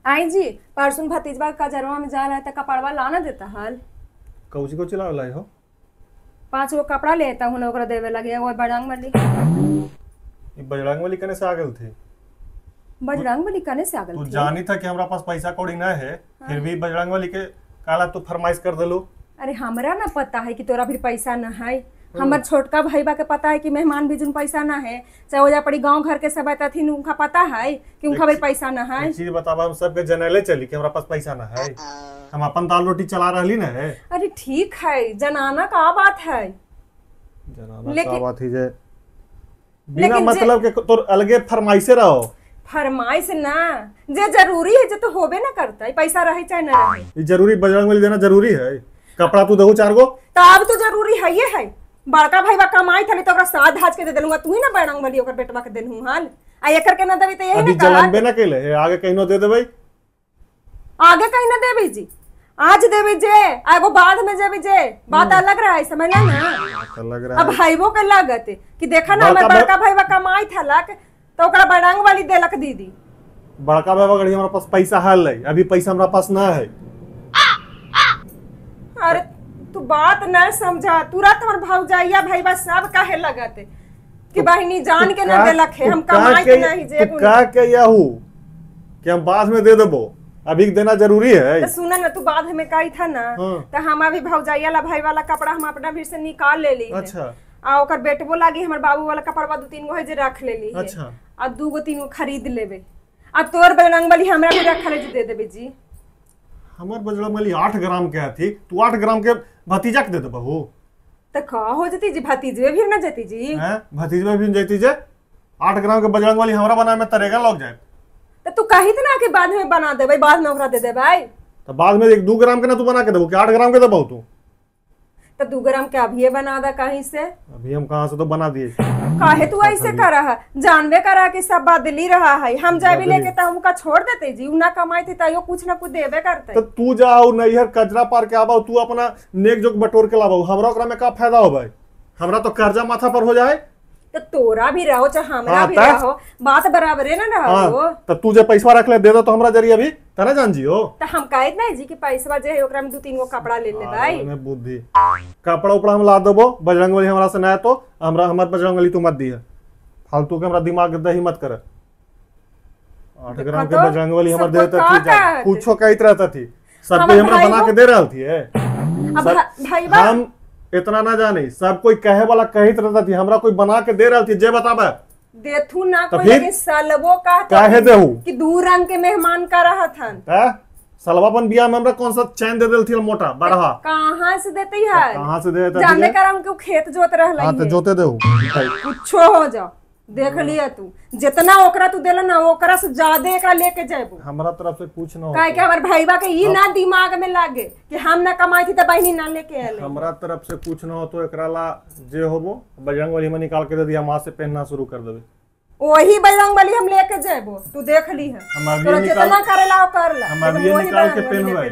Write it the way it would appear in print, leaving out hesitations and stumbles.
आई जी परसों भतीजवा का जरवा में जा रहा था, कपड़वा लाना देता हाल। कौची को चिल्ला लाई हो? 5 गो कपड़ा लेता हूँ ओकरा देवे लगे। वो बजरंग बली बजरंग बली कने से आ गल थी? बजरंग बली कने से आ गल तू थी? जानी था कि हमरा पास पैसा कौड़ी ना है, फिर भी बजरंग बली के काला तू फरमाइश कर देलू। अरे हमरा ना पता है कि तोरा भी पैसा ना है। हमर छोटका भाईबा के पता है कि मेहमान भी जुन पैसा ना है, चाहे ओजा पड़ी गांव घर के सब थी उनका पता है कि उनका भी पैसा ना है। एक चीज बतावा, हम सबके जनले चली कि हमरा पास पैसा ना है, हम अपन दाल रोटी चला रही ना है। अरे ठीक है, जनाना का बात है, जनाना का बात ही जे बिना मतलब के तो अलगे फरमाइशे रहो। फरमाइश ना जे जरूरी है, जे तो होबे ना करता है, पैसा रहे चाहे ना रहे। ये जरूरी बजरंग बली देना जरूरी है? कपड़ा तू देहू 4 गो तब तो जरूरी है। ये है बड़का भाईबा कमाई था तो ओकरा साथ धाज के दे देलूंगा। तू ही ना बजरंग बली ओकर बेटवा के देलहू हाल। आ एकर के ना देबी तो यही अभी ना जलनबे ना केले है, आगे कहीं न दे देबे। आगे कहीं ना देबी जी, आज देबी जे एगो बाद में जेबी जे, बात अलग रहा है, समझ ना। लग रहा है अब भाईबो के लागत है कि देखा ना हमर बड़का भाईबा कमाई था लक तो ओकरा बजरंग बली देलक दीदी। बड़का भाईबा गड़ी हमरा पास पैसा हाल है, अभी पैसा हमरा पास ना है। अरे तू बात न समझा, तुरंत हमर भौजाइया भाईबा सब काहे लगत है कि बहिनी जान के न देलक है, हम कमाई के नहीं जे का के याहू कि हम बाद में दे देबो, अभी देना जरूरी है। तो सुना ना, तू बाद में कही था ना तो हम अभी भौजाइया ला भाई वाला कपड़ा हम अपना भीड़ से निकाल ले ली। अच्छा। आ ओकर बेटबो लागी हमर बाबू वाला कपड़ा 2-3 गो है जे रख ले ली। अच्छा। आ 2-3 गो खरीद लेबे। आ तोर बजरंग बली हमरा भी रख ले दे देबे जी। हमर बजरंग बली 8 ग्राम के थी, तू 8 ग्राम के भतीजा के दे दे बहू। तो का हो जती जी, भतीजवे भी ना जती जी हैं? भतीजवे भी जती जे 8 ग्राम के बजरंग बली हमरा बनाए में तरेगा लग जाए। तो तू कही थी ना कि बाद में बना देबे, बाद में ओकरा दे देबे। तो बाद में 1-2 ग्राम के ना तू बना के देबो कि 8 ग्राम के देबो तू? तो 2 ग्राम के अभी बना दा कहीं से। अभी हम कहां से तो बना दिए। काहे तू ऐसे कर रहा है? जानवे करा कि सब बदली रहा है। हम जाबी लेके तो हमका छोड़ देते जी, उ ना कमाई थी तो कुछ ना कुछ देबे करते। तो तू जाओ नैहर कचरा पार के आबा, तू अपना नेक जोक बटोर के लाबो, हमरा ओकरा में का फायदा हो भाई? हमरा तो कर्जा माथा पर हो जाए। तो तोरा भी रहो चाहे हमरा भी रहो, बात बराबरे ना रहो। तो तू जे पैसा रख ले दे दो तो हमरा जरिए अभी तना जान जियो। तो हम कहत नहीं जी कि पैसा जे है ओकरा में 2-3 गो कपड़ा ले ले भाई। में बुद्धि कपड़ा उपड़ा हम ला देबो, बजरंग बली हमरा से ना तो हमरा हमर बजरंग बली तू मत दिए, फालतू के हमरा दिमाग दही मत कर। 8 ग्राम के बजरंग बली हमर देता थी जा, कुछो कहत रहता थी, सब कोई हमरा बना के दे रहल थी। अब भाईबा हम इतना ना जाने, सब कोई कहे वाला कहत रहता थी, हमरा कोई बना के दे रहल थी। जे बताबे देथू ना कोई, लेकिन सलबो काहे देहू कि 2 रंग के मेहमान का रहत हन। सलवापन बिया में हमरा कौन सा चैन दे देल थी मोटा बड़हा? कहां से देती है? कहां से देता? जानने कर हमको खेत जोत रहल है। हां तो जोते देहू कुछो हो जा, देख लिया तू जितना ओकरा तू देला ना ओकरा से ज्यादा एकरा लेके जाबो। हमरा तरफ से कुछ ना हो, काहे के हमर भाईबा के ई ना दिमाग में लागे कि हम ना कमाई थी त बहिनी ना लेके आले। हमरा तरफ से कुछ ना हो तो एकरा ला जे होबो बजरंग बली में निकाल के दे दिया, मां से पहनना शुरू कर देबे। वही बजरंग बली हम लेके जाबो, तू देख ली है। हम अभी तोरा जितना करेला ओ कर ला, हम अभी निकाल के पहनवाई।